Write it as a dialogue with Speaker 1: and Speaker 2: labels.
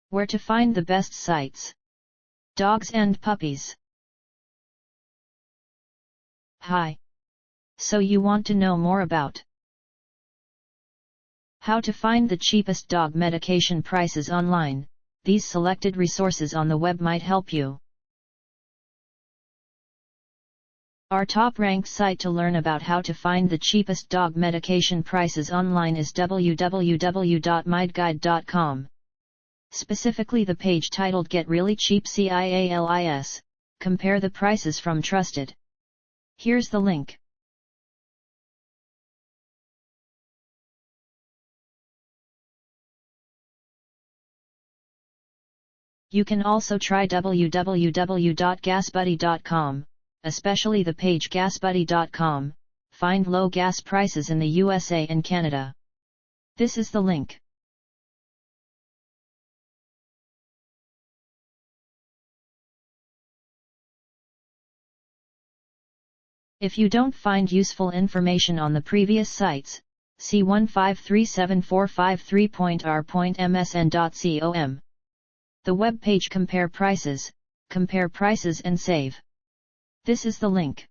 Speaker 1: Where to find the best sites. Dogs and puppies. Hi. So you want to know more about how to find the cheapest dog medication prices online? These selected resources on the web might help you. Our top-ranked site to learn about how to find the cheapest dog medication prices online is www.mydguide.com. Specifically the page titled Get Really Cheap CIALIS, compare the prices from trusted. Here's the link. You can also try www.gasbuddy.com. Especially the page gasbuddy.com, find low gas prices in the USA and Canada. This is the link. If you don't find useful information on the previous sites, see 1537453.r.msn.com. The web page compare prices and save. This is the link.